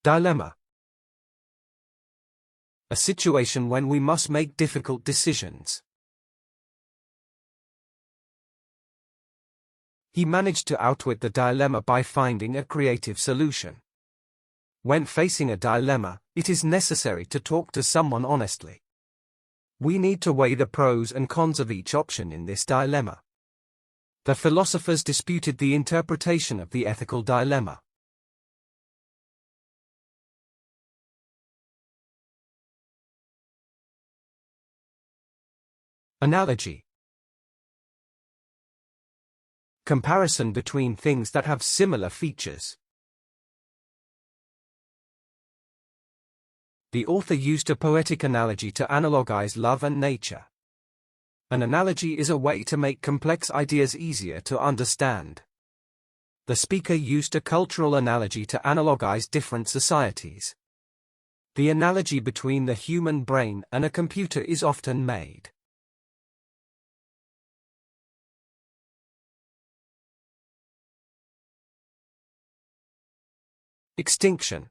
Dilemma. A situation when we must make difficult decisions. He managed to outwit the dilemma by finding a creative solution. When facing a dilemma, it is necessary to talk to someone honestly. We need to weigh the pros and cons of each option in this dilemma. The philosophers disputed the interpretation of the ethical dilemma. Analogy. Comparison between things that have similar features. The author used a poetic analogy to analogize love and nature. An analogy is a way to make complex ideas easier to understand. The speaker used a cultural analogy to analogize different societies. The analogy between the human brain and a computer is often made. Extinction.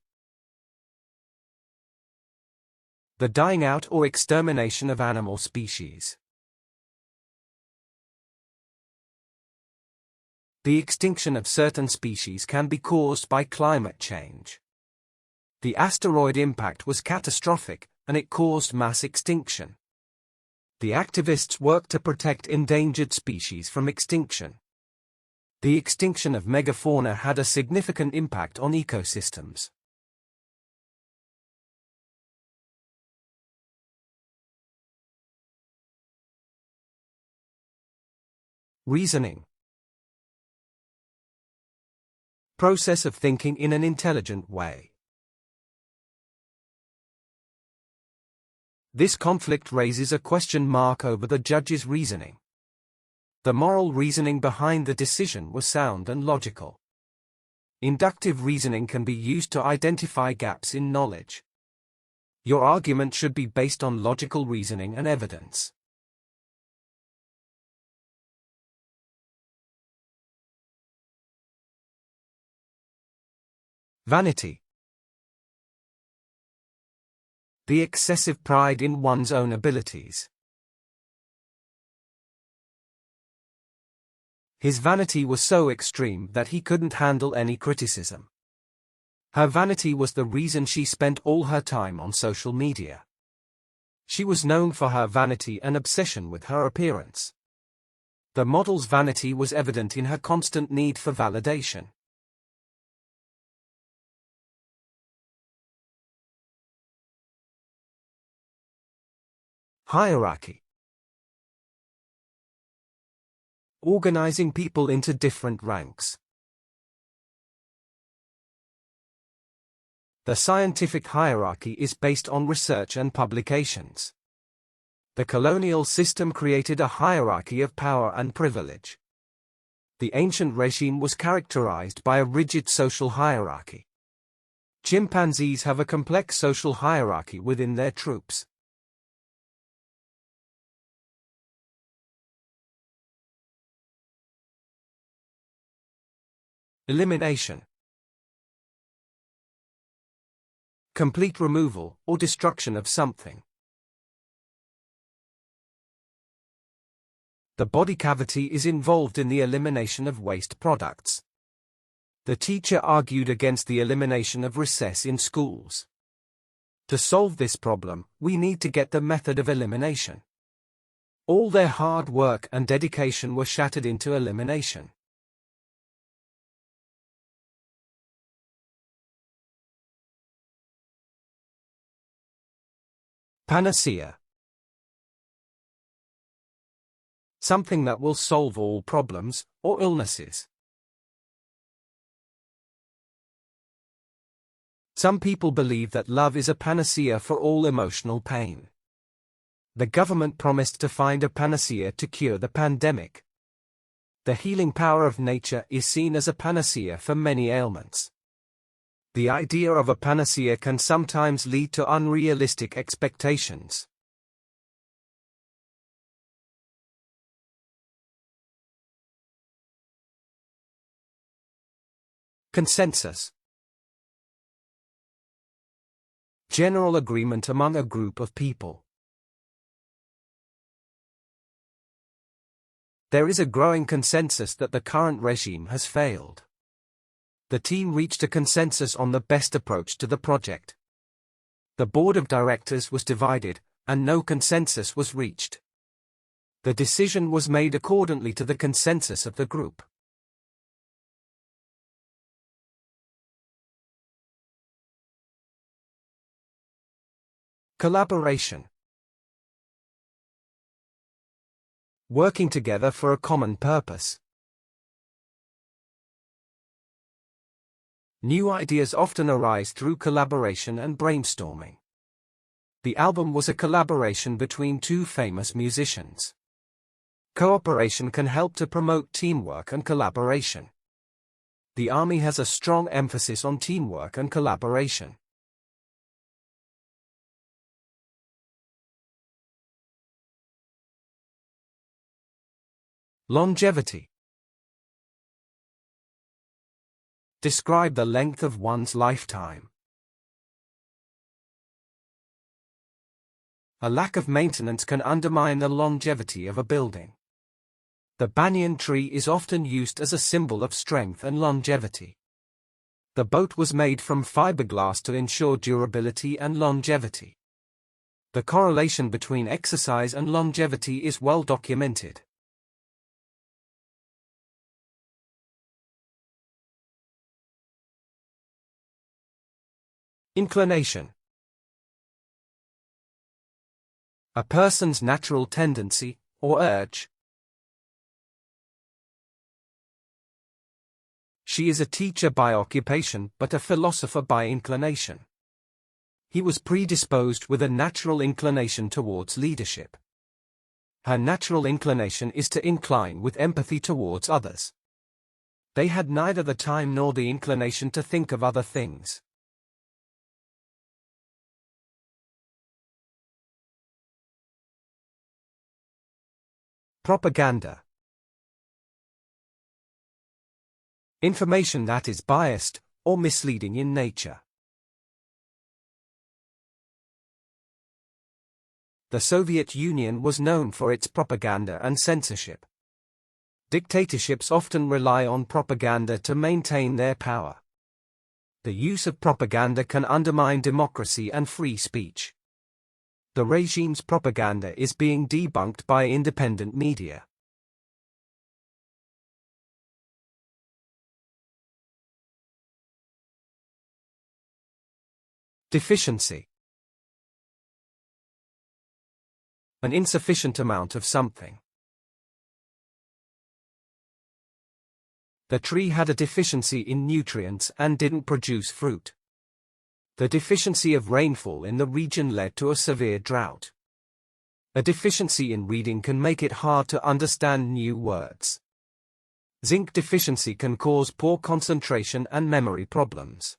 The dying out or extermination of animal species. The extinction of certain species can be caused by climate change. The asteroid impact was catastrophic, and it caused mass extinction. The activists worked to protect endangered species from extinction. The extinction of megafauna had a significant impact on ecosystems. Reasoning. Process of thinking in an intelligent way. This conflict raises a question mark over the judge's reasoning. The moral reasoning behind the decision was sound and logical. Inductive reasoning can be used to identify gaps in knowledge. Your argument should be based on logical reasoning and evidence. Vanity. The excessive pride in one's own abilities. His vanity was so extreme that he couldn't handle any criticism. Her vanity was the reason she spent all her time on social media. She was known for her vanity and obsession with her appearance. The model's vanity was evident in her constant need for validation. Hierarchy. Organizing people into different ranks. The scientific hierarchy is based on research and publications. The colonial system created a hierarchy of power and privilege. The ancient regime was characterized by a rigid social hierarchy. Chimpanzees have a complex social hierarchy within their troops. Elimination. Complete removal or destruction of something. The body cavity is involved in the elimination of waste products. The teacher argued against the elimination of recess in schools. To solve this problem, we need to get the method of elimination. All their hard work and dedication were shattered into elimination. Panacea. Something that will solve all problems or illnesses. Some people believe that love is a panacea for all emotional pain. The government promised to find a panacea to cure the pandemic. The healing power of nature is seen as a panacea for many ailments. The idea of a panacea can sometimes lead to unrealistic expectations. Consensus. general agreement among a group of people. There is a growing consensus that the current regime has failed. The team reached a consensus on the best approach to the project. The board of directors was divided, and no consensus was reached. The decision was made accordingly to the consensus of the group. Collaboration. Working together for a common purpose. New ideas often arise through collaboration and brainstorming. The album was a collaboration between two famous musicians. Cooperation can help to promote teamwork and collaboration. The Army has a strong emphasis on teamwork and collaboration. Longevity. Describe the length of one's lifetime. A lack of maintenance can undermine the longevity of a building. The banyan tree is often used as a symbol of strength and longevity. The boat was made from fiberglass to ensure durability and longevity. The correlation between exercise and longevity is well documented. Inclination. A person's natural tendency, or urge. She is a teacher by occupation but a philosopher by inclination. He was predisposed with a natural inclination towards leadership. Her natural inclination is to incline with empathy towards others. They had neither the time nor the inclination to think of other things. Propaganda. Information that is biased or misleading in nature. The Soviet Union was known for its propaganda and censorship. Dictatorships often rely on propaganda to maintain their power. The use of propaganda can undermine democracy and free speech. The regime's propaganda is being debunked by independent media. Deficiency. An insufficient amount of something. The tree had a deficiency in nutrients and didn't produce fruit. The deficiency of rainfall in the region led to a severe drought. A deficiency in reading can make it hard to understand new words. Zinc deficiency can cause poor concentration and memory problems.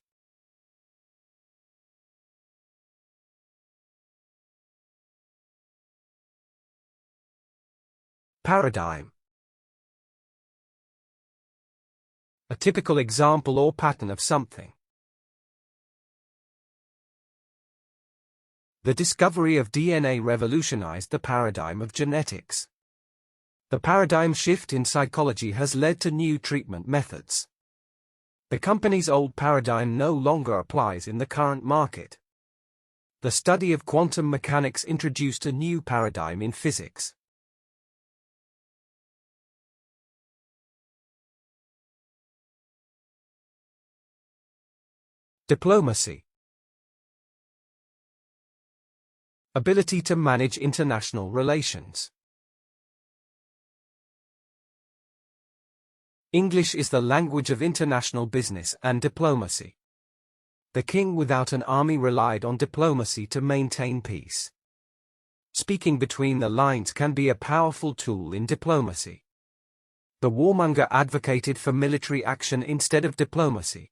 Paradigm. A typical example or pattern of something. The discovery of DNA revolutionized the paradigm of genetics. The paradigm shift in psychology has led to new treatment methods. The company's old paradigm no longer applies in the current market. The study of quantum mechanics introduced a new paradigm in physics. Diplomacy. Ability to manage international relations. English is the language of international business and diplomacy. The king without an army relied on diplomacy to maintain peace. Speaking between the lines can be a powerful tool in diplomacy. The warmonger advocated for military action instead of diplomacy.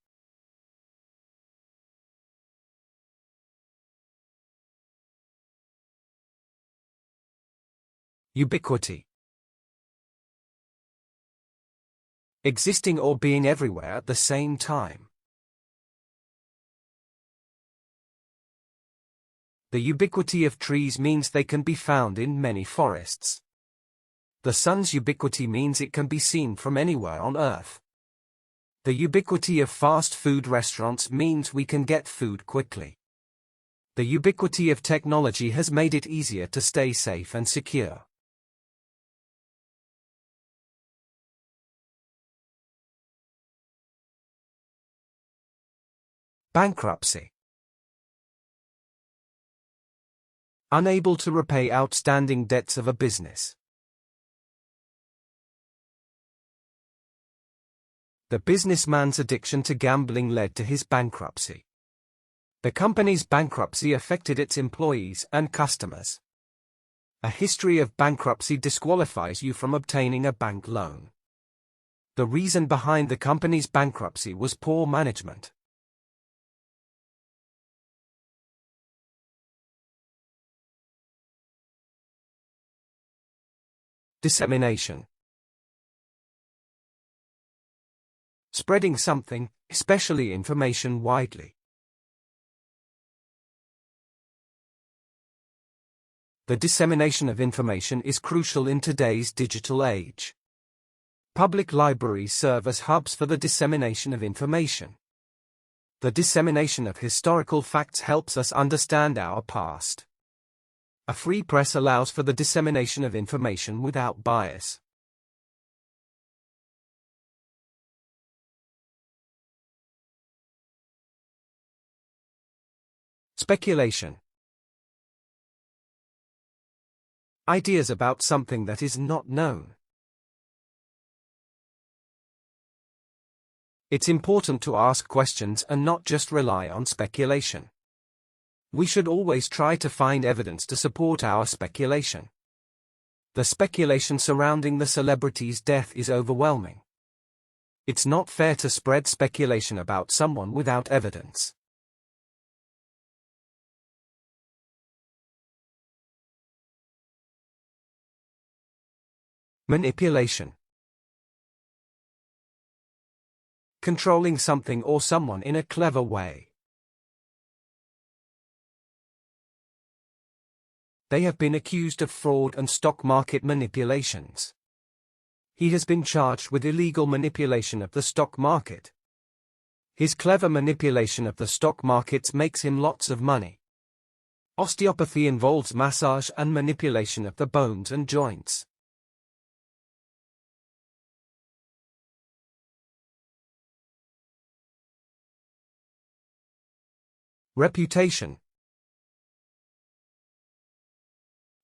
Ubiquity. Existing or being everywhere at the same time. The ubiquity of trees means they can be found in many forests. The sun's ubiquity means it can be seen from anywhere on Earth. The ubiquity of fast food restaurants means we can get food quickly. The ubiquity of technology has made it easier to stay safe and secure. Bankruptcy. Unable to repay outstanding debts of a business. The businessman's addiction to gambling led to his bankruptcy. The company's bankruptcy affected its employees and customers. A history of bankruptcy disqualifies you from obtaining a bank loan. The reason behind the company's bankruptcy was poor management. Dissemination. Spreading something, especially information, widely. The dissemination of information is crucial in today's digital age. Public libraries serve as hubs for the dissemination of information. The dissemination of historical facts helps us understand our past. A free press allows for the dissemination of information without bias. Speculation. Ideas about something that is not known. It's important to ask questions and not just rely on speculation. We should always try to find evidence to support our speculation. The speculation surrounding the celebrity's death is overwhelming. It's not fair to spread speculation about someone without evidence. Manipulation. Controlling something or someone in a clever way. They have been accused of fraud and stock market manipulations. He has been charged with illegal manipulation of the stock market. His clever manipulation of the stock markets makes him lots of money. Osteopathy involves massage and manipulation of the bones and joints. Reputation.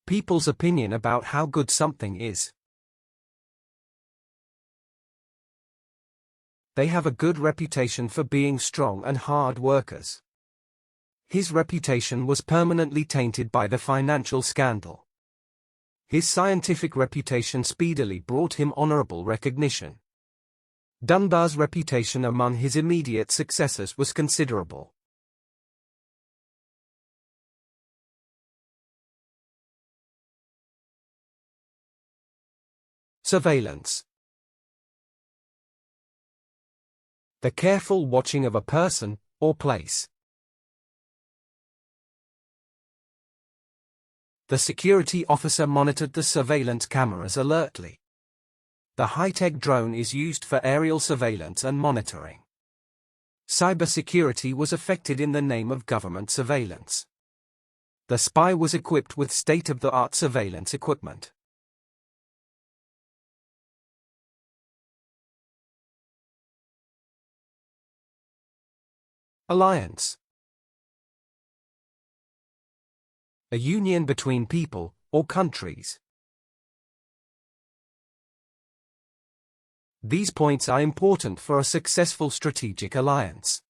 People's opinion about how good something is. They have a good reputation for being strong and hard workers. His reputation was permanently tainted by the financial scandal. His scientific reputation speedily brought him honorable recognition. Dunbar's reputation among his immediate successors was considerable. Surveillance. The careful watching of a person or place. The security officer monitored the surveillance cameras alertly. The high-tech drone is used for aerial surveillance and monitoring. Cybersecurity was affected in the name of government surveillance. The spy was equipped with state-of-the-art surveillance equipment. Alliance. A union between people or countries. These points are important for a successful strategic alliance.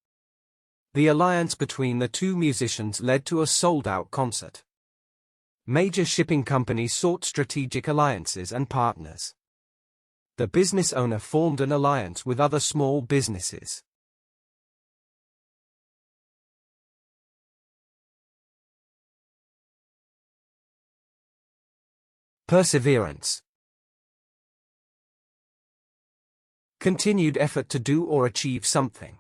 The alliance between the two musicians led to a sold-out concert. Major shipping companies sought strategic alliances and partners. The business owner formed an alliance with other small businesses. Perseverance. Continued effort to do or achieve something.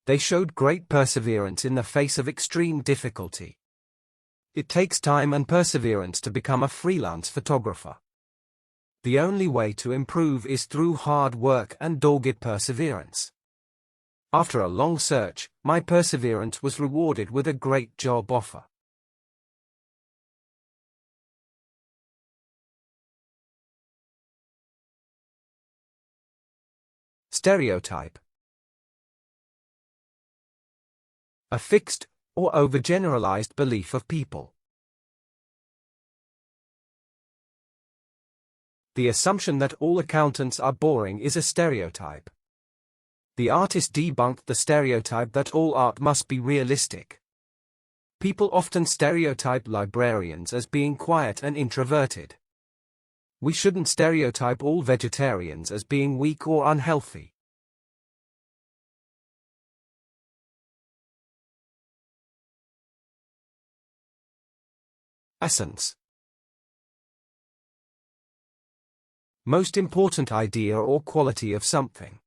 They showed great perseverance in the face of extreme difficulty. It takes time and perseverance to become a freelance photographer. The only way to improve is through hard work and dogged perseverance. After a long search, my perseverance was rewarded with a great job offer. Stereotype. A fixed or overgeneralized belief of people. The assumption that all accountants are boring is a stereotype. The artist debunked the stereotype that all art must be realistic. People often stereotype librarians as being quiet and introverted. We shouldn't stereotype all vegetarians as being weak or unhealthy. Essence. Most important idea or quality of something.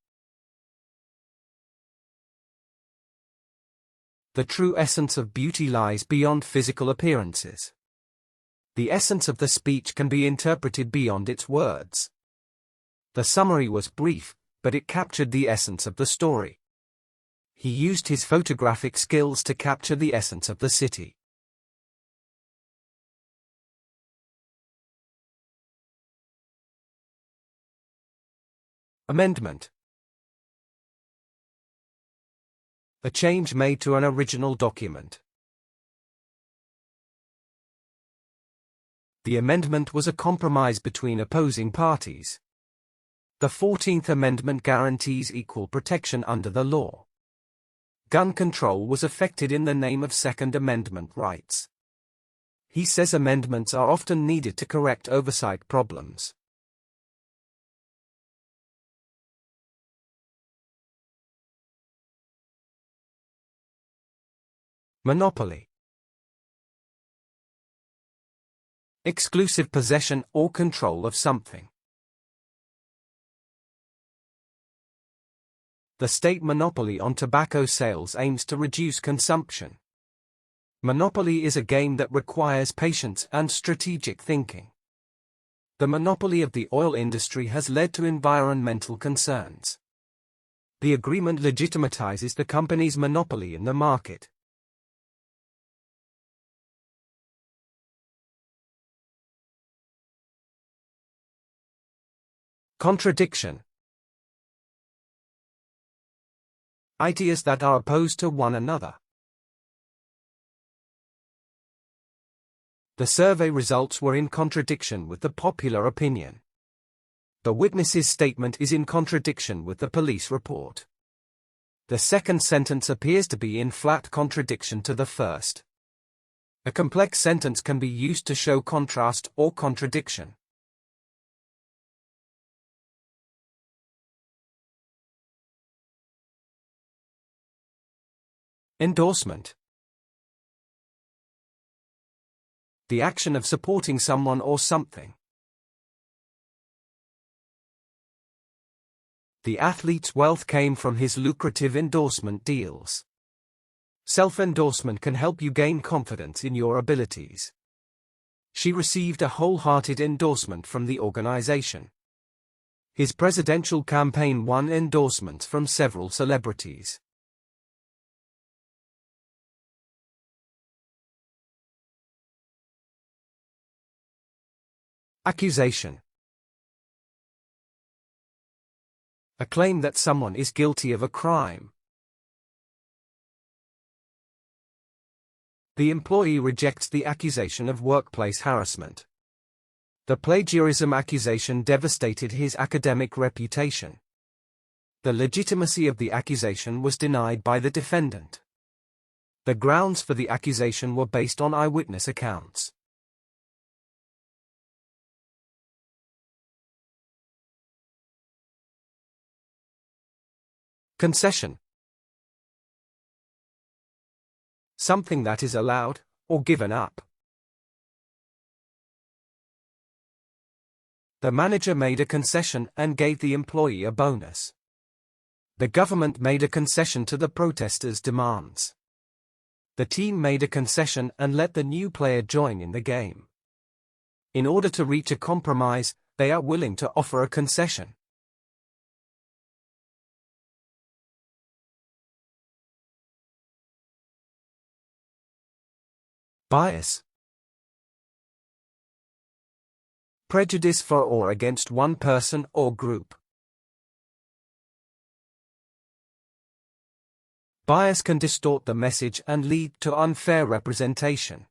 The true essence of beauty lies beyond physical appearances. The essence of the speech can be interpreted beyond its words. The summary was brief, but it captured the essence of the story. He used his photographic skills to capture the essence of the city. Amendment. A change made to an original document. The amendment was a compromise between opposing parties. The 14th Amendment guarantees equal protection under the law. Gun control was effected in the name of Second Amendment rights. He says amendments are often needed to correct oversight problems. Monopoly. Exclusive possession or control of something. The state monopoly on tobacco sales aims to reduce consumption. Monopoly is a game that requires patience and strategic thinking. The monopoly of the oil industry has led to environmental concerns. The agreement legitimizes the company's monopoly in the market. Contradiction. Ideas that are opposed to one another. The survey results were in contradiction with the popular opinion. The witness's statement is in contradiction with the police report. The second sentence appears to be in flat contradiction to the first. A complex sentence can be used to show contrast or contradiction. Endorsement. The action of supporting someone or something. The athlete's wealth came from his lucrative endorsement deals. Self-endorsement can help you gain confidence in your abilities. She received a wholehearted endorsement from the organization. His presidential campaign won endorsements from several celebrities. Accusation. A claim that someone is guilty of a crime. The employee rejects the accusation of workplace harassment. The plagiarism accusation devastated his academic reputation. The legitimacy of the accusation was denied by the defendant. The grounds for the accusation were based on eyewitness accounts. Concession. Something that is allowed, or given up. The manager made a concession and gave the employee a bonus. The government made a concession to the protesters' demands. The team made a concession and let the new player join in the game. In order to reach a compromise, they are willing to offer a concession. Bias. Prejudice for or against one person or group. Bias can distort the message and lead to unfair representation.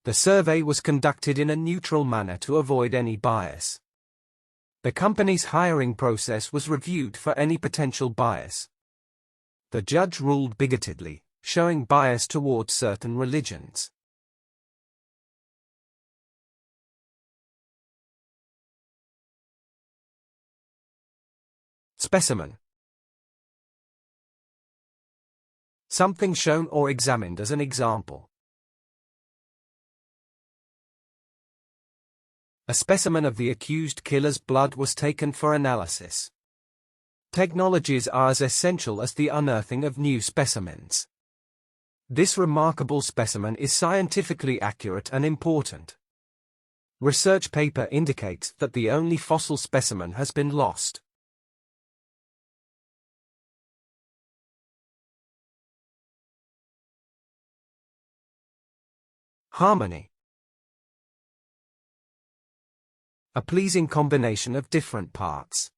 The survey was conducted in a neutral manner to avoid any bias. The company's hiring process was reviewed for any potential bias. The judge ruled bigotedly, showing bias towards certain religions. Specimen. Something shown or examined as an example. A specimen of the accused killer's blood was taken for analysis. Technologies are as essential as the unearthing of new specimens. This remarkable specimen is scientifically accurate and important. Research paper indicates that the only fossil specimen has been lost. Harmony. A pleasing combination of different parts.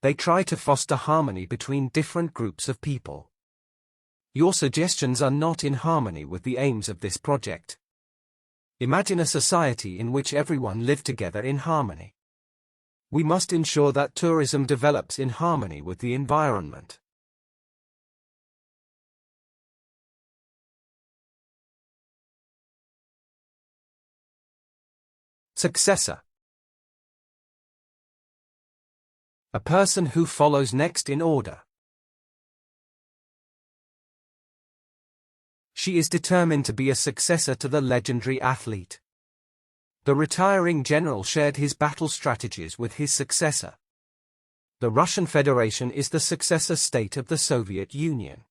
They try to foster harmony between different groups of people. Your suggestions are not in harmony with the aims of this project. Imagine a society in which everyone lived together in harmony. We must ensure that tourism develops in harmony with the environment. Successor. A person who follows next in order. She is determined to be a successor to the legendary athlete. The retiring general shared his battle strategies with his successor. The Russian Federation is the successor state of the Soviet Union.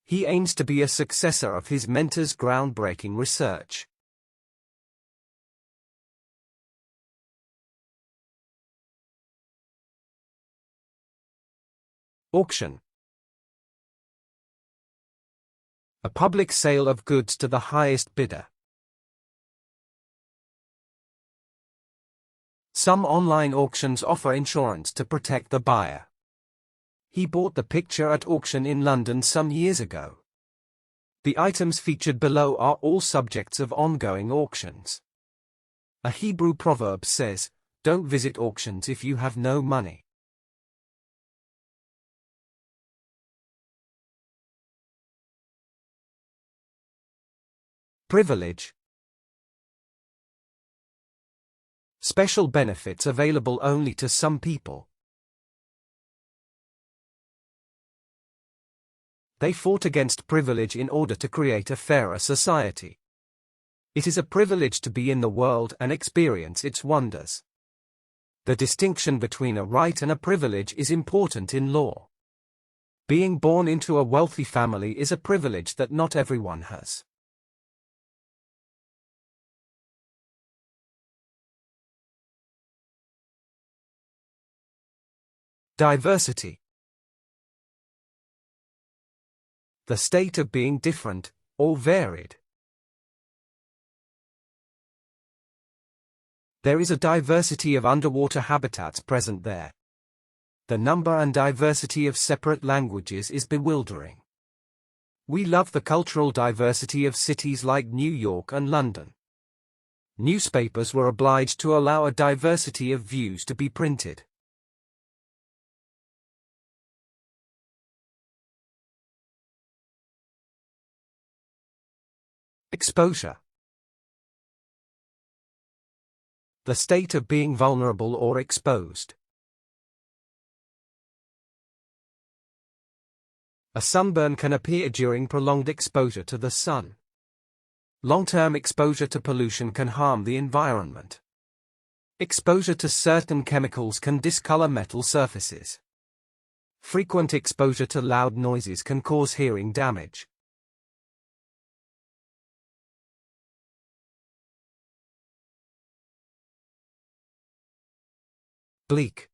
He aims to be a successor of his mentor's groundbreaking research. Auction. A public sale of goods to the highest bidder. Some online auctions offer insurance to protect the buyer. He bought the picture at auction in London some years ago. The items featured below are all subjects of ongoing auctions. A Hebrew proverb says, "Don't visit auctions if you have no money." Privilege. Special benefits available only to some people. They fought against privilege in order to create a fairer society. It is a privilege to be in the world and experience its wonders. The distinction between a right and a privilege is important in law. Being born into a wealthy family is a privilege that not everyone has. Diversity. The state of being different, or varied. There is a diversity of underwater habitats present there. The number and diversity of separate languages is bewildering. We love the cultural diversity of cities like New York and London. Newspapers were obliged to allow a diversity of views to be printed. Exposure. The state of being vulnerable or exposed. A sunburn can appear during prolonged exposure to the sun. Long-term exposure to pollution can harm the environment. Exposure to certain chemicals can discolor metal surfaces. Frequent exposure to loud noises can cause hearing damage. Bleak.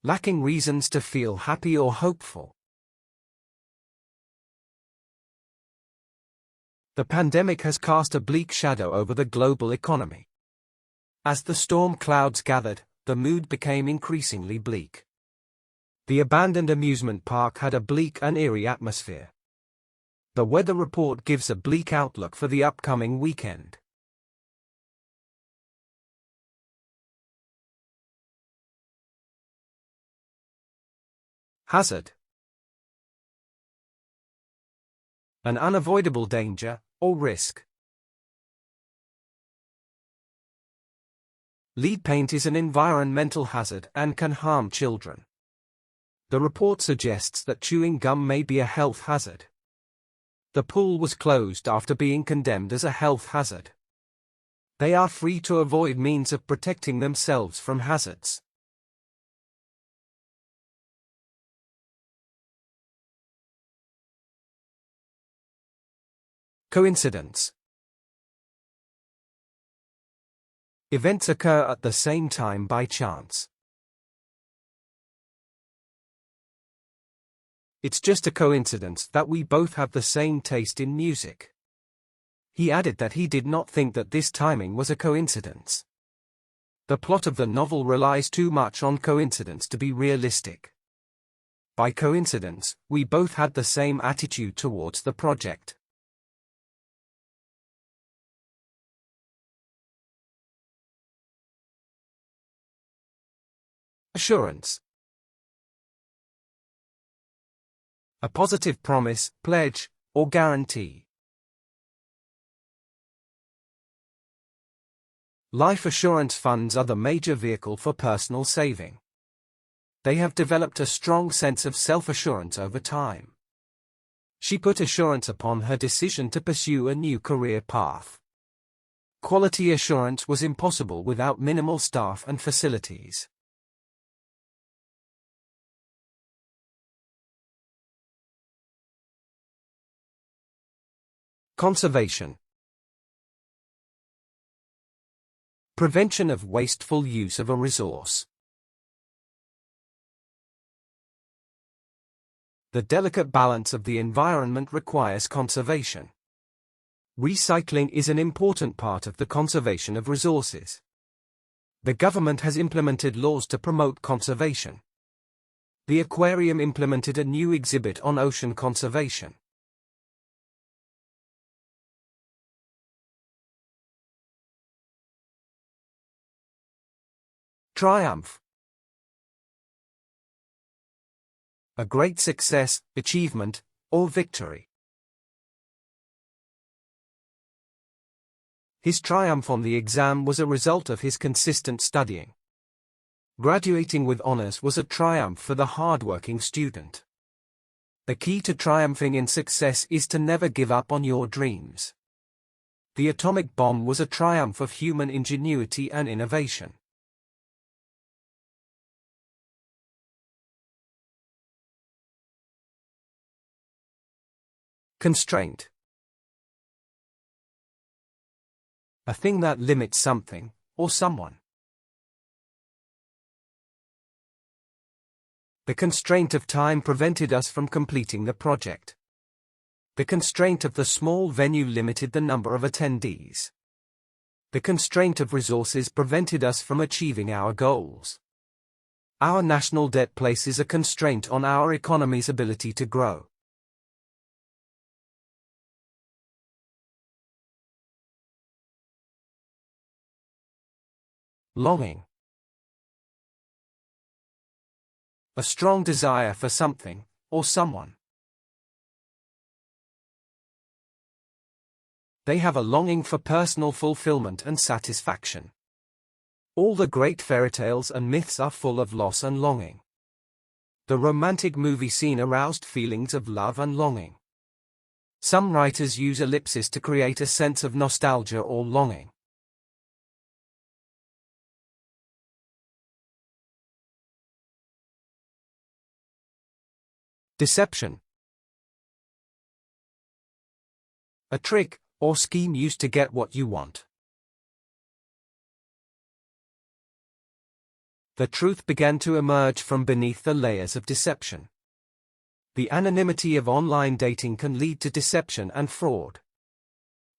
Lacking reasons to feel happy or hopeful. The pandemic has cast a bleak shadow over the global economy. As the storm clouds gathered, the mood became increasingly bleak. The abandoned amusement park had a bleak and eerie atmosphere. The weather report gives a bleak outlook for the upcoming weekend. Hazard. An unavoidable danger, or risk. Lead paint is an environmental hazard and can harm children. The report suggests that chewing gum may be a health hazard. The pool was closed after being condemned as a health hazard. They are free to avoid means of protecting themselves from hazards. Coincidence. Events occur at the same time by chance. It's just a coincidence that we both have the same taste in music. He added that he did not think that this timing was a coincidence. The plot of the novel relies too much on coincidence to be realistic. By coincidence, we both had the same attitude towards the project. Assurance. A positive promise, pledge, or guarantee. Life assurance funds are the major vehicle for personal saving. They have developed a strong sense of self-assurance over time. She put assurance upon her decision to pursue a new career path. Quality assurance was impossible without minimal staff and facilities. Conservation. Prevention of wasteful use of a resource. The delicate balance of the environment requires conservation. Recycling is an important part of the conservation of resources. The government has implemented laws to promote conservation. The aquarium implemented a new exhibit on ocean conservation. Triumph. A great success, achievement, or victory. His triumph on the exam was a result of his consistent studying. Graduating with honors was a triumph for the hard-working student. The key to triumphing in success is to never give up on your dreams. The atomic bomb was a triumph of human ingenuity and innovation. Constraint. A thing that limits something, or someone. The constraint of time prevented us from completing the project. The constraint of the small venue limited the number of attendees. The constraint of resources prevented us from achieving our goals. Our national debt places a constraint on our economy's ability to grow. Longing. A strong desire for something, or someone. They have a longing for personal fulfillment and satisfaction. All the great fairy tales and myths are full of loss and longing. The romantic movie scene aroused feelings of love and longing. Some writers use ellipses to create a sense of nostalgia or longing. Deception. A trick or scheme used to get what you want. The truth began to emerge from beneath the layers of deception. The anonymity of online dating can lead to deception and fraud.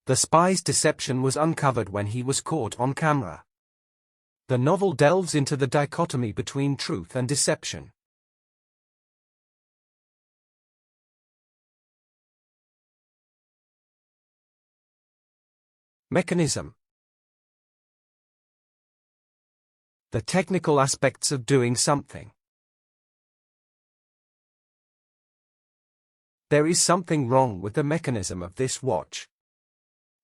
The spy's deception was uncovered when he was caught on camera. The novel delves into the dichotomy between truth and deception. Mechanism. The technical aspects of doing something. There is something wrong with the mechanism of this watch.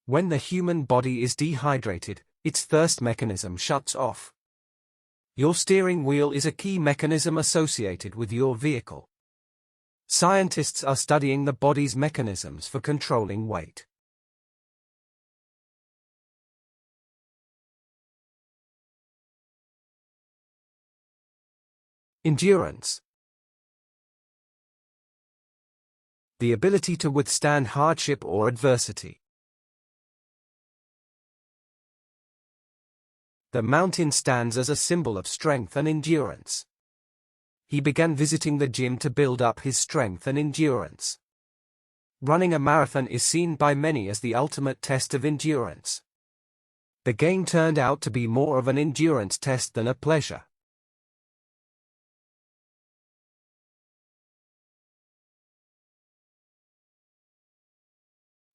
When the human body is dehydrated, its thirst mechanism shuts off. Your steering wheel is a key mechanism associated with your vehicle. Scientists are studying the body's mechanisms for controlling weight. Endurance. The ability to withstand hardship or adversity. The mountain stands as a symbol of strength and endurance. He began visiting the gym to build up his strength and endurance. Running a marathon is seen by many as the ultimate test of endurance. The game turned out to be more of an endurance test than a pleasure.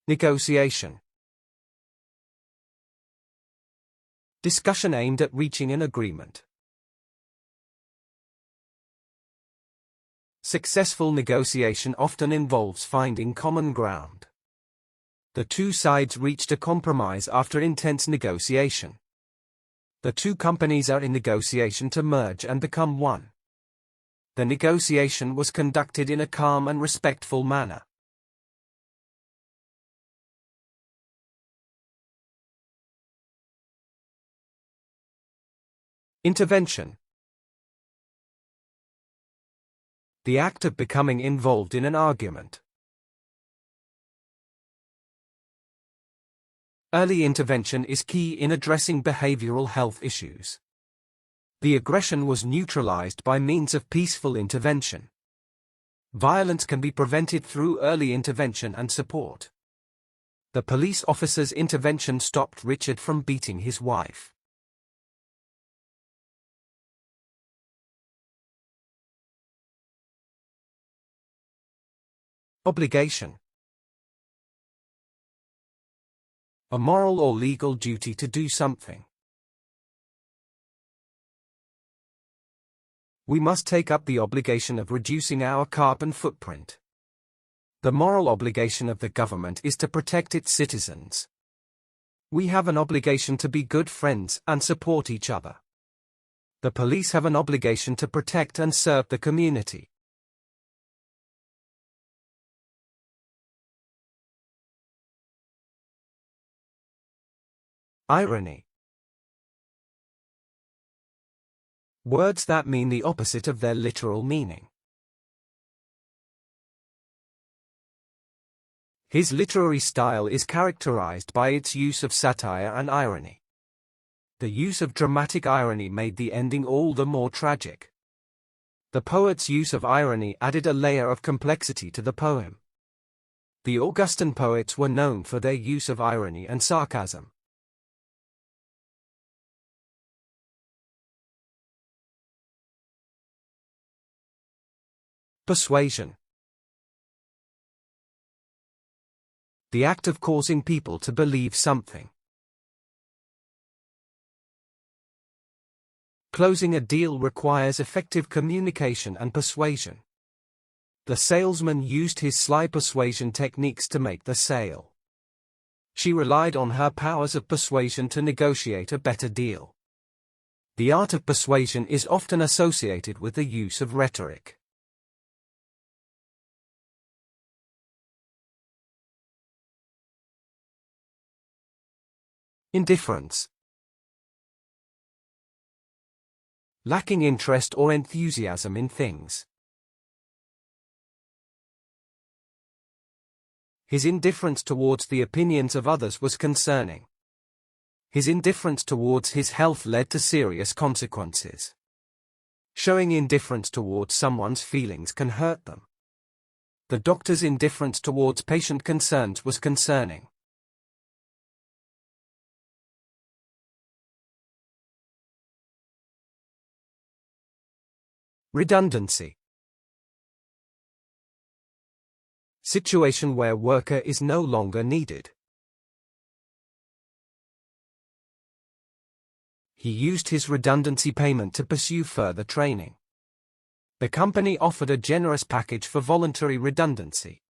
Negotiation. Discussion aimed at reaching an agreement. Successful negotiation often involves finding common ground. The two sides reached a compromise after intense negotiation. The two companies are in negotiation to merge and become one. The negotiation was conducted in a calm and respectful manner. Intervention. The act of becoming involved in an argument. Early intervention is key in addressing behavioral health issues. The aggression was neutralized by means of peaceful intervention. Violence can be prevented through early intervention and support. The police officer's intervention stopped Richard from beating his wife. Obligation. A moral or legal duty to do something. We must take up the obligation of reducing our carbon footprint. The moral obligation of the government is to protect its citizens. We have an obligation to be good friends and support each other. The police have an obligation to protect and serve the community. Irony. Words that mean the opposite of their literal meaning. His literary style is characterized by its use of satire and irony. The use of dramatic irony made the ending all the more tragic. The poet's use of irony added a layer of complexity to the poem. The Augustan poets were known for their use of irony and sarcasm. Persuasion. The act of causing people to believe something. Closing a deal requires effective communication and persuasion. The salesman used his sly persuasion techniques to make the sale. She relied on her powers of persuasion to negotiate a better deal. The art of persuasion is often associated with the use of rhetoric. Indifference. Lacking interest or enthusiasm in things. His indifference towards the opinions of others was concerning. His indifference towards his health led to serious consequences. Showing indifference towards someone's feelings can hurt them. The doctor's indifference towards patient concerns was concerning. Redundancy. Situation where worker is no longer needed. He used his redundancy payment to pursue further training. The company offered a generous package for voluntary redundancy.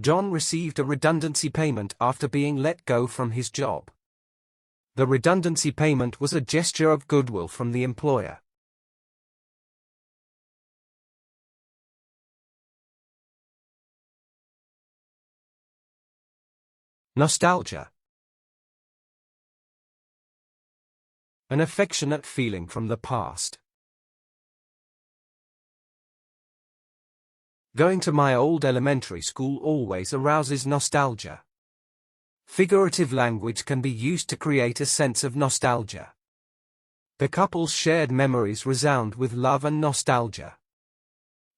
John received a redundancy payment after being let go from his job. The redundancy payment was a gesture of goodwill from the employer. Nostalgia. An affectionate feeling from the past. Going to my old elementary school always arouses nostalgia. Figurative language can be used to create a sense of nostalgia. The couple's shared memories resound with love and nostalgia.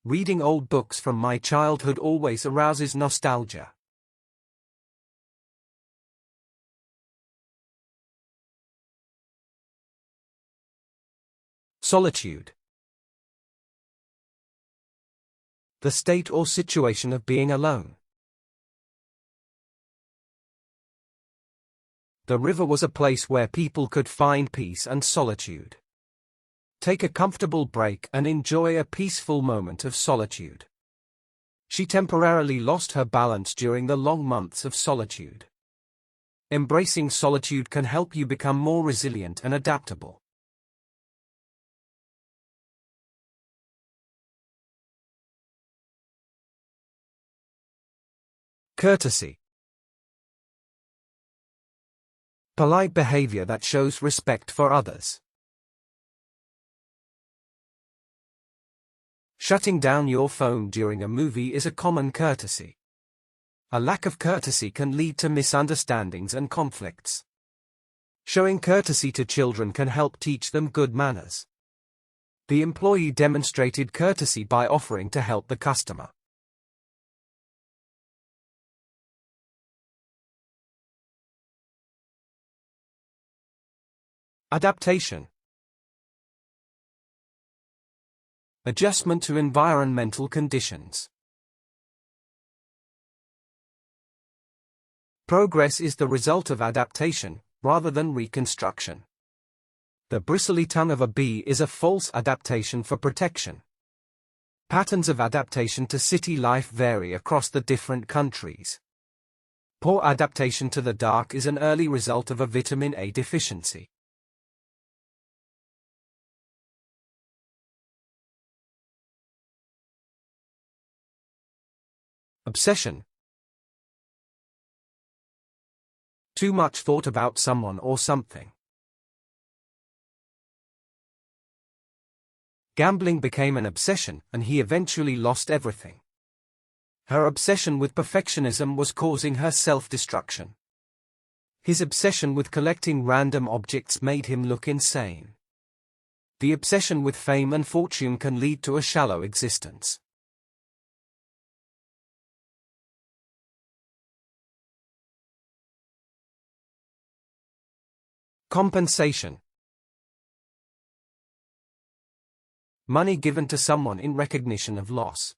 Reading old books from my childhood always arouses nostalgia. Solitude. The state or situation of being alone. The river was a place where people could find peace and solitude. Take a comfortable break and enjoy a peaceful moment of solitude. She temporarily lost her balance during the long months of solitude. Embracing solitude can help you become more resilient and adaptable. Courtesy. Polite behavior that shows respect for others. Shutting down your phone during a movie is a common courtesy. A lack of courtesy can lead to misunderstandings and conflicts. Showing courtesy to children can help teach them good manners. The employee demonstrated courtesy by offering to help the customer. Adaptation. Adjustment to environmental conditions. Progress is the result of adaptation, rather than reconstruction. The bristly tongue of a bee is a false adaptation for protection. Patterns of adaptation to city life vary across the different countries. Poor adaptation to the dark is an early result of a vitamin A deficiency. Obsession. Too much thought about someone or something. Gambling became an obsession, and he eventually lost everything. Her obsession with perfectionism was causing her self-destruction. His obsession with collecting random objects made him look insane. The obsession with fame and fortune can lead to a shallow existence. Compensation. Money given to someone in recognition of loss.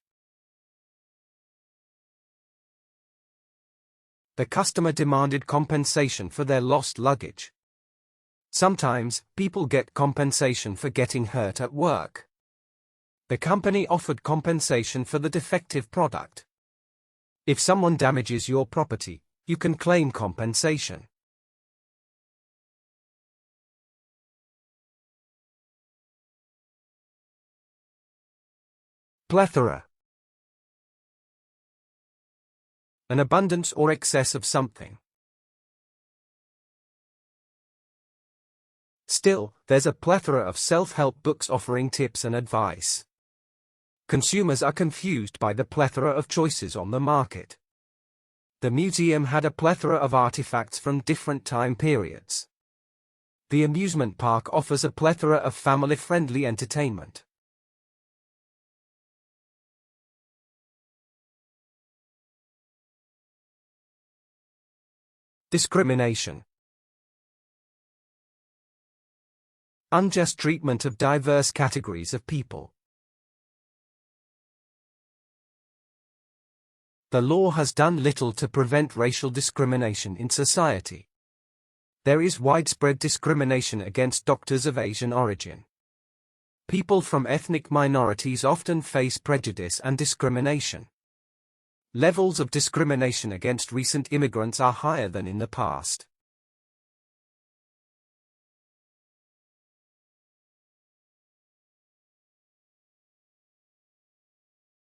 The customer demanded compensation for their lost luggage. Sometimes, people get compensation for getting hurt at work. The company offered compensation for the defective product. If someone damages your property, you can claim compensation. Plethora. An abundance or excess of something. Still, there's a plethora of self-help books offering tips and advice. Consumers are confused by the plethora of choices on the market. The museum had a plethora of artifacts from different time periods. The amusement park offers a plethora of family-friendly entertainment. Discrimination. Unjust treatment of diverse categories of people. The law has done little to prevent racial discrimination in society. There is widespread discrimination against doctors of Asian origin. People from ethnic minorities often face prejudice and discrimination. Levels of discrimination against recent immigrants are higher than in the past.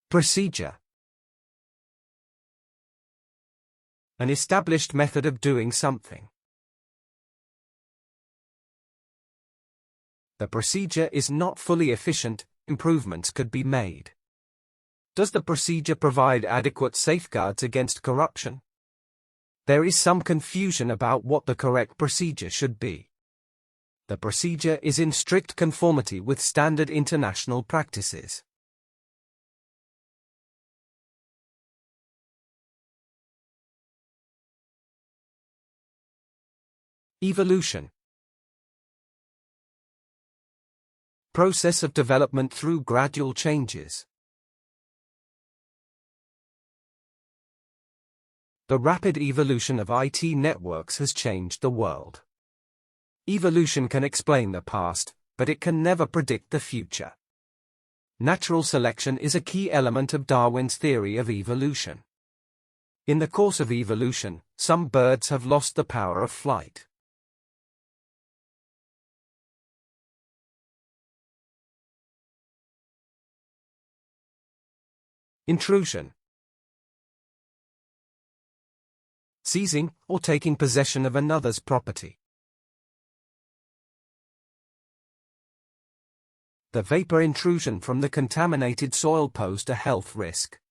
Procedure. An established method of doing something. The procedure is not fully efficient, improvements could be made. Does the procedure provide adequate safeguards against corruption? There is some confusion about what the correct procedure should be. The procedure is in strict conformity with standard international practices. Evolution. Process of development through gradual changes. The rapid evolution of IT networks has changed the world. Evolution can explain the past, but it can never predict the future. Natural selection is a key element of Darwin's theory of evolution. In the course of evolution, some birds have lost the power of flight. Intrusion. Seizing or taking possession of another's property. The vapor intrusion from the contaminated soil posed a health risk.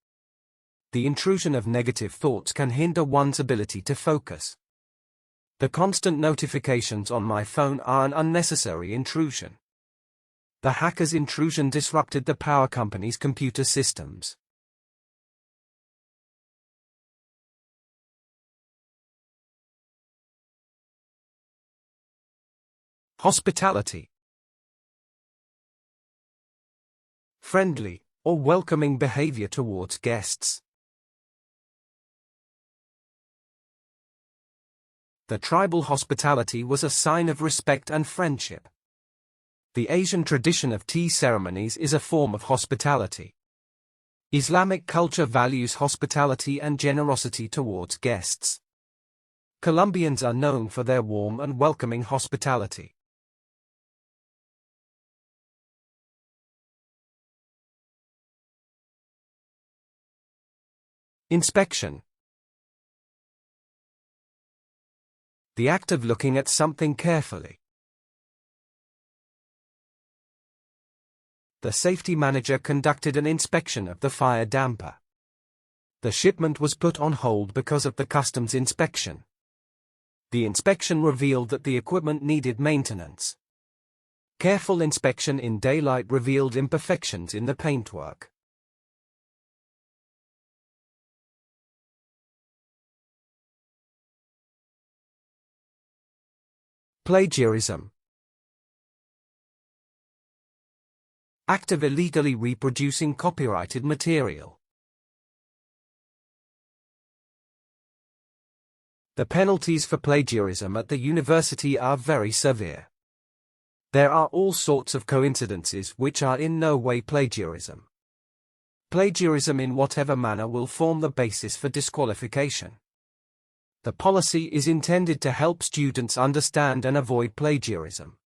The intrusion of negative thoughts can hinder one's ability to focus. The constant notifications on my phone are an unnecessary intrusion. The hacker's intrusion disrupted the power company's computer systems. Hospitality. Friendly or welcoming behavior towards guests. The tribal hospitality was a sign of respect and friendship. The Asian tradition of tea ceremonies is a form of hospitality. Islamic culture values hospitality and generosity towards guests. Colombians are known for their warm and welcoming hospitality. Inspection. The act of looking at something carefully. The safety manager conducted an inspection of the fire damper. The shipment was put on hold because of the customs inspection. The inspection revealed that the equipment needed maintenance. Careful inspection in daylight revealed imperfections in the paintwork. Plagiarism. Act of illegally reproducing copyrighted material. The penalties for plagiarism at the university are very severe. There are all sorts of coincidences which are in no way plagiarism. Plagiarism in whatever manner will form the basis for disqualification. The policy is intended to help students understand and avoid plagiarism.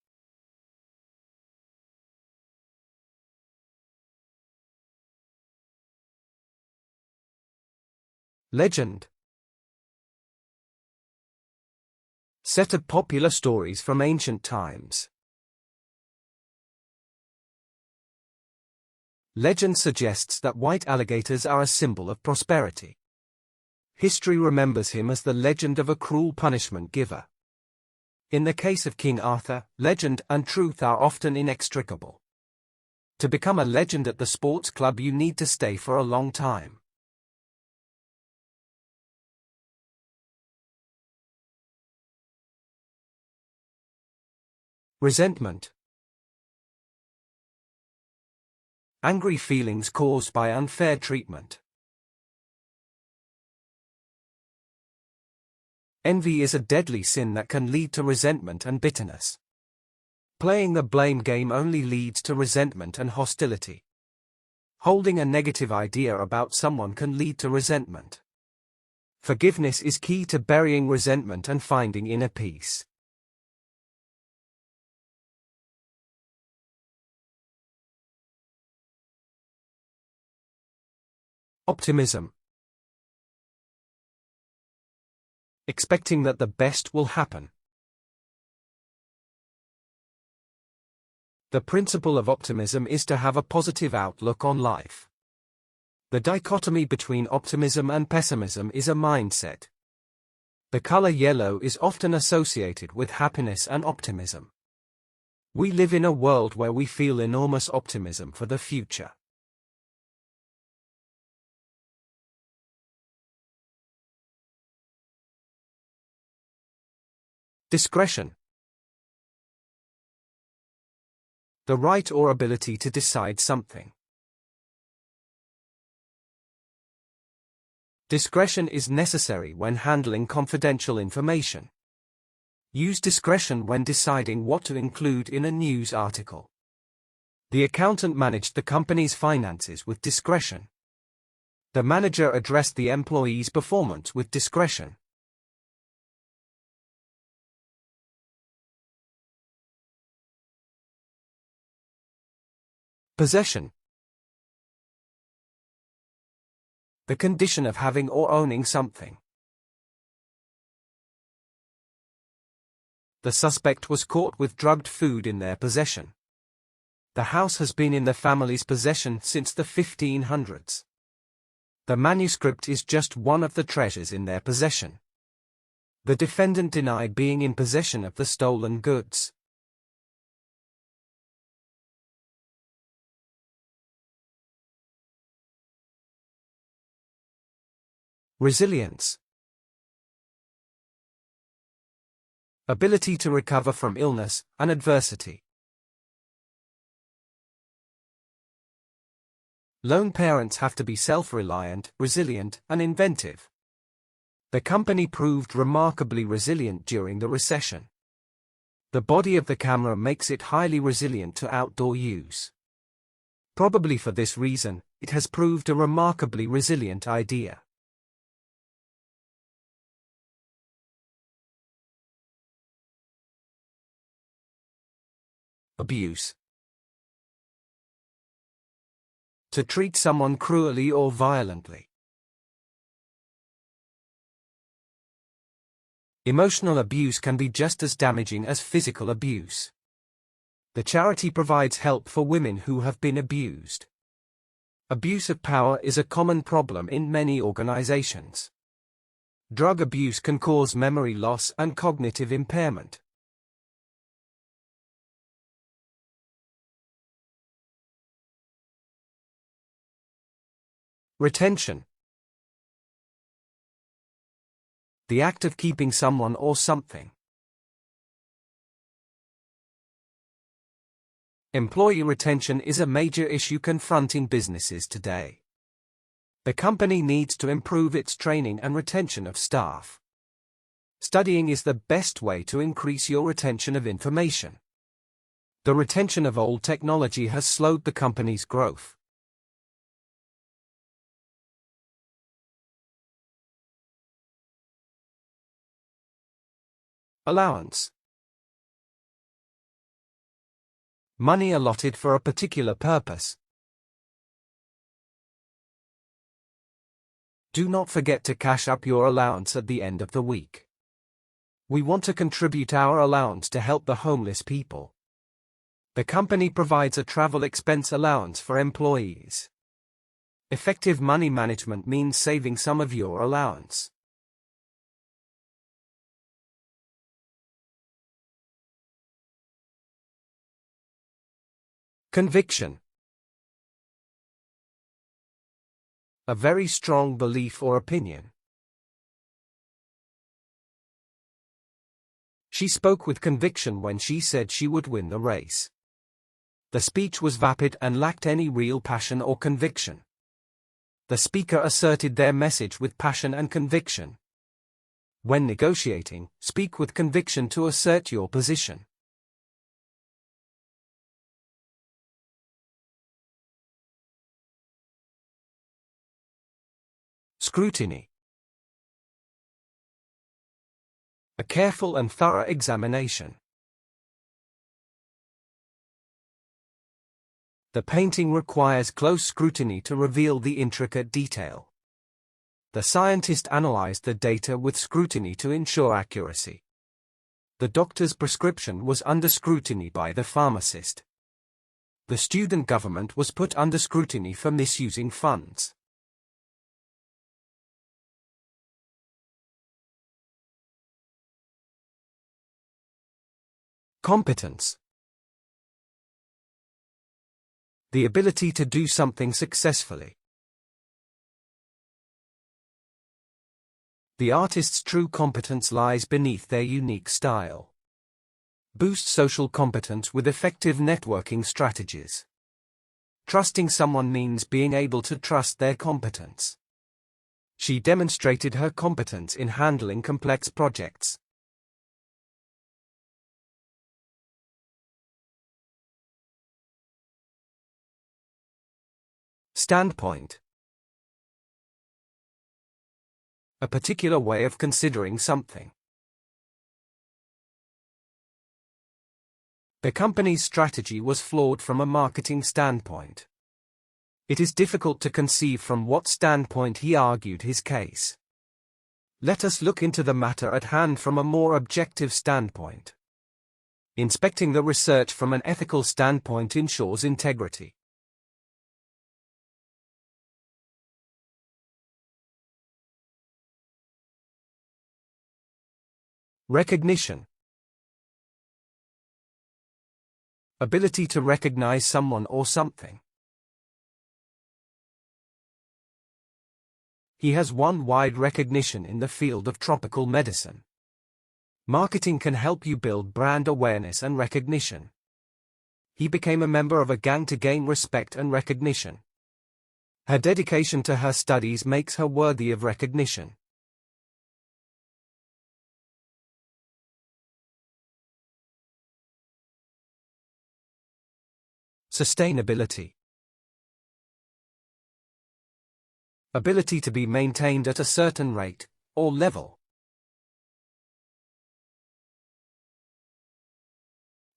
Legend. Set of popular stories from ancient times. Legend suggests that white alligators are a symbol of prosperity. History remembers him as the legend of a cruel punishment giver. In the case of King Arthur, legend and truth are often inextricable. To become a legend at the sports club, you need to stay for a long time. Resentment. Angry feelings caused by unfair treatment. Envy is a deadly sin that can lead to resentment and bitterness. Playing the blame game only leads to resentment and hostility. Holding a negative idea about someone can lead to resentment. Forgiveness is key to burying resentment and finding inner peace. Optimism. Expecting that the best will happen. The principle of optimism is to have a positive outlook on life. The dichotomy between optimism and pessimism is a mindset. The color yellow is often associated with happiness and optimism. We live in a world where we feel enormous optimism for the future. Discretion. The right or ability to decide something. Discretion is necessary when handling confidential information. Use discretion when deciding what to include in a news article. The accountant managed the company's finances with discretion. The manager addressed the employee's performance with discretion. Possession. The condition of having or owning something. The suspect was caught with drugged food in their possession. The house has been in the family's possession since the 1500s. The manuscript is just one of the treasures in their possession. The defendant denied being in possession of the stolen goods. Resilience. Ability to recover from illness and adversity. Lone parents have to be self-reliant, resilient, and inventive. The company proved remarkably resilient during the recession. The body of the camera makes it highly resilient to outdoor use. Probably for this reason, it has proved a remarkably resilient idea. Abuse. To treat someone cruelly or violently. Emotional abuse can be just as damaging as physical abuse. The charity provides help for women who have been abused. Abuse of power is a common problem in many organizations. Drug abuse can cause memory loss and cognitive impairment. Retention. The act of keeping someone or something. Employee retention is a major issue confronting businesses today. The company needs to improve its training and retention of staff. Studying is the best way to increase your retention of information. The retention of old technology has slowed the company's growth. Allowance. Money allotted for a particular purpose. Do not forget to cash up your allowance at the end of the week. We want to contribute our allowance to help the homeless people. The company provides a travel expense allowance for employees. Effective money management means saving some of your allowance. Conviction. A very strong belief or opinion. She spoke with conviction when she said she would win the race. The speech was vapid and lacked any real passion or conviction. The speaker asserted their message with passion and conviction. When negotiating, speak with conviction to assert your position. Scrutiny. A careful and thorough examination. The painting requires close scrutiny to reveal the intricate detail. The scientist analyzed the data with scrutiny to ensure accuracy. The doctor's prescription was under scrutiny by the pharmacist. The student government was put under scrutiny for misusing funds. Competence. The ability to do something successfully. The artist's true competence lies beneath their unique style. Boost social competence with effective networking strategies. Trusting someone means being able to trust their competence. She demonstrated her competence in handling complex projects. Standpoint. A particular way of considering something. The company's strategy was flawed from a marketing standpoint. It is difficult to conceive from what standpoint he argued his case. Let us look into the matter at hand from a more objective standpoint. Inspecting the research from an ethical standpoint ensures integrity. Recognition. Ability to recognize someone or something. He has won wide recognition in the field of tropical medicine. Marketing can help you build brand awareness and recognition. He became a member of a gang to gain respect and recognition. Her dedication to her studies makes her worthy of recognition. Sustainability. Ability to be maintained at a certain rate, or level.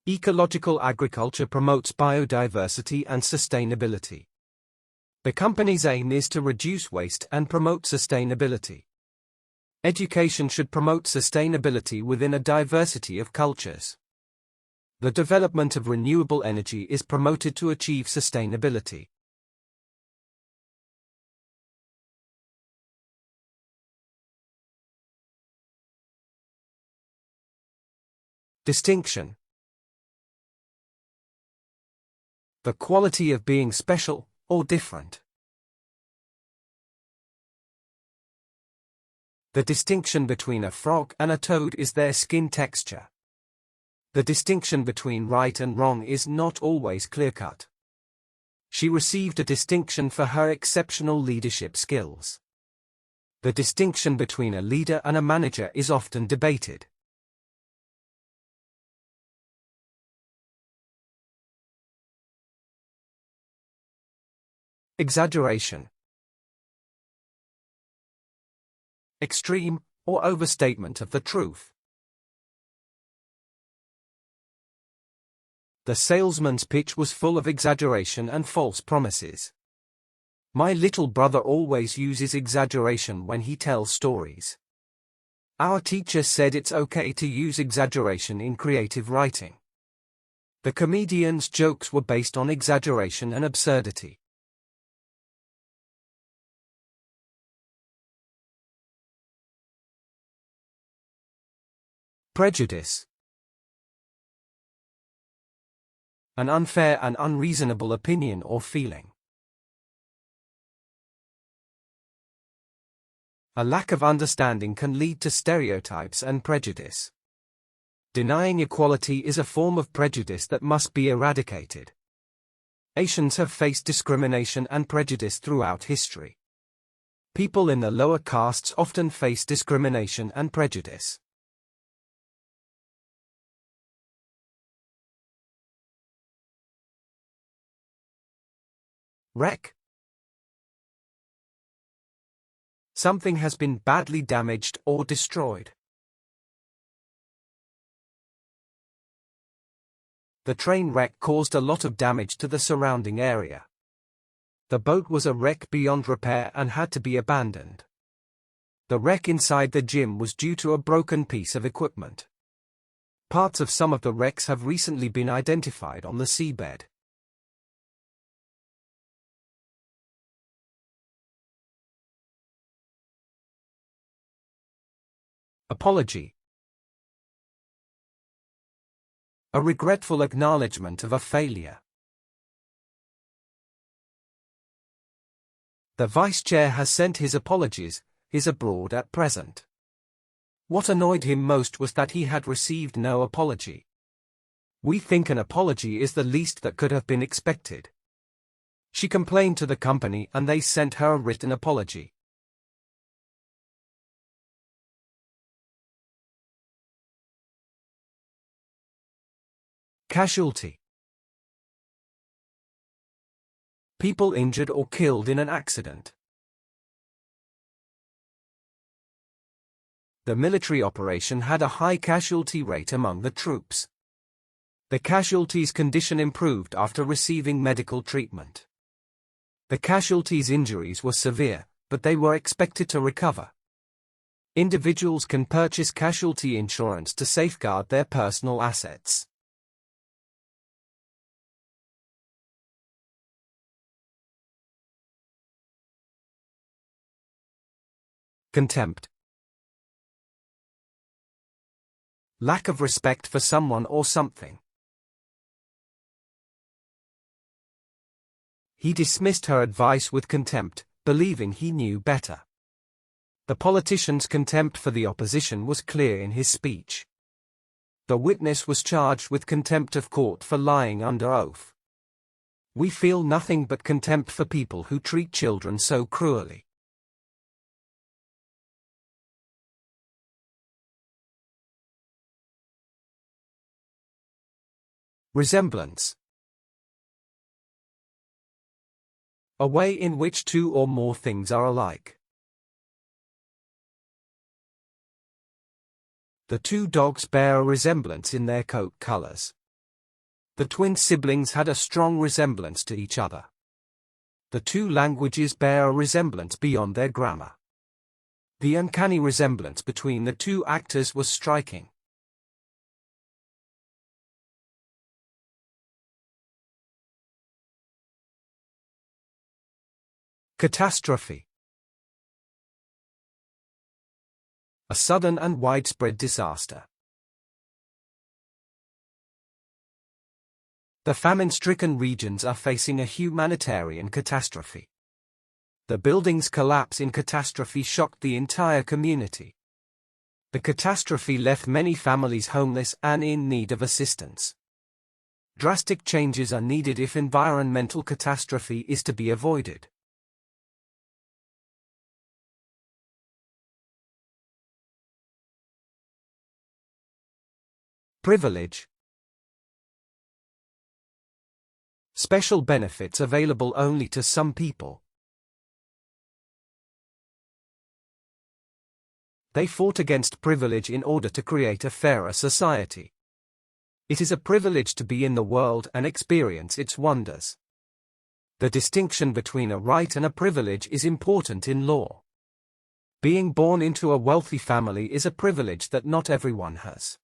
Ecological agriculture promotes biodiversity and sustainability. The company's aim is to reduce waste and promote sustainability. Education should promote sustainability within a diversity of cultures. The development of renewable energy is promoted to achieve sustainability. Distinction. The quality of being special, or different. The distinction between a frog and a toad is their skin texture. The distinction between right and wrong is not always clear-cut. She received a distinction for her exceptional leadership skills. The distinction between a leader and a manager is often debated. Exaggeration. Extreme, or overstatement of the truth. The salesman's pitch was full of exaggeration and false promises. My little brother always uses exaggeration when he tells stories. Our teacher said it's okay to use exaggeration in creative writing. The comedian's jokes were based on exaggeration and absurdity. Prejudice. An unfair and unreasonable opinion or feeling. A lack of understanding can lead to stereotypes and prejudice. Denying equality is a form of prejudice that must be eradicated. Asians have faced discrimination and prejudice throughout history. People in the lower castes often face discrimination and prejudice. Wreck. Something has been badly damaged or destroyed. The train wreck caused a lot of damage to the surrounding area. The boat was a wreck beyond repair and had to be abandoned. The wreck inside the gym was due to a broken piece of equipment. Parts of some of the wrecks have recently been identified on the seabed. Apology. A regretful acknowledgement of a failure. The Vice Chair has sent his apologies, is abroad at present. What annoyed him most was that he had received no apology. We think an apology is the least that could have been expected. She complained to the company and they sent her a written apology. Casualty. People injured or killed in an accident. The military operation had a high casualty rate among the troops. The casualties' condition improved after receiving medical treatment. The casualties' injuries were severe, but they were expected to recover. Individuals can purchase casualty insurance to safeguard their personal assets. Contempt. Lack of respect for someone or something. He dismissed her advice with contempt, believing he knew better. The politician's contempt for the opposition was clear in his speech. The witness was charged with contempt of court for lying under oath. We feel nothing but contempt for people who treat children so cruelly. Resemblance. A way in which two or more things are alike. The two dogs bear a resemblance in their coat colors. The twin siblings had a strong resemblance to each other. The two languages bear a resemblance beyond their grammar. The uncanny resemblance between the two actors was striking. Catastrophe. A sudden and widespread disaster. The famine-stricken regions are facing a humanitarian catastrophe. The building's collapse in catastrophe shocked the entire community. The catastrophe left many families homeless and in need of assistance. Drastic changes are needed if environmental catastrophe is to be avoided. Privilege. Special benefits available only to some people. They fought against privilege in order to create a fairer society. It is a privilege to be in the world and experience its wonders. The distinction between a right and a privilege is important in law. Being born into a wealthy family is a privilege that not everyone has.